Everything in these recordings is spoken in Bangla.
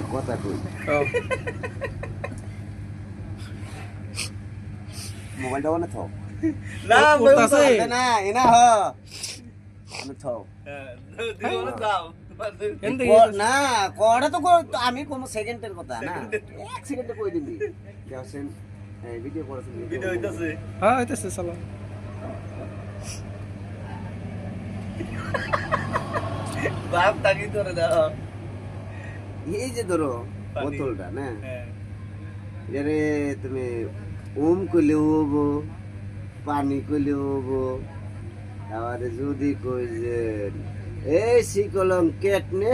কথা কই মোবাইলটা অনে থাও না করতাছে না এনা হ অনে থাও এনতে না কড়া তো আমি কোন সেকেন্ডের কথা না এক সেকেন্ডে কই দিবি যাওছেন ভিডিও করেছেন ভিডিও হইতাছে হ্যাঁ হইতাছে চলো বাপ তাকি করে দাও এই যে ধরো পানি। বোতলটা না হ্যাঁ এরে তুমি ওম কইলে হবো পানি কইলে হবো আবার যদি কই যে এই শিকলম কেট নে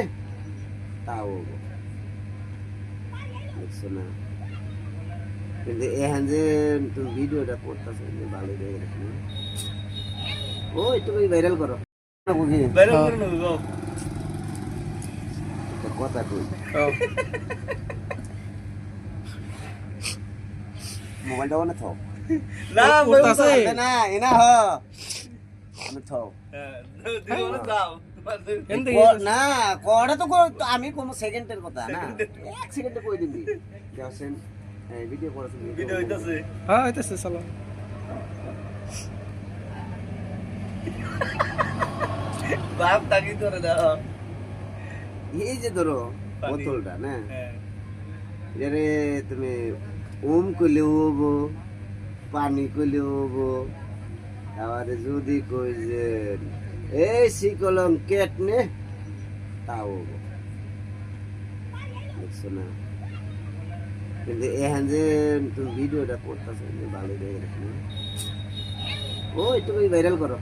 তাও হবো দেখছো না কিন্তু এখন যে তুমি ভিডিওটা করতেছো ভালো দেখে ওই তুমি ভাইরাল করো বাইরে করে নেবো কথা কই মোবাইলটা অনে থাও না করতাছে না এনা হ অনে থাও দিও দাও এনতে না কড়া তো আমি কোন সেকেন্ডের কথা না এক সেকেন্ডে কই দিবি যাওছেন ভিডিও করেছেন ভিডিও হইতাছে হ্যাঁ হইতাছে চলো বাপ তাকি করে দাও এই যে ধরো পানি। বোতলটা না হ্যাঁ এরে তুমি ওম কইলে হবো পানি কইলে হবো আবার যদি কই যে এই শিকলম কেট নে তাও হবো দেখছো না কিন্তু এখন যে তুমি ভিডিওটা করতেছো ভালো দেখে ওই তুমি ভাইরাল করো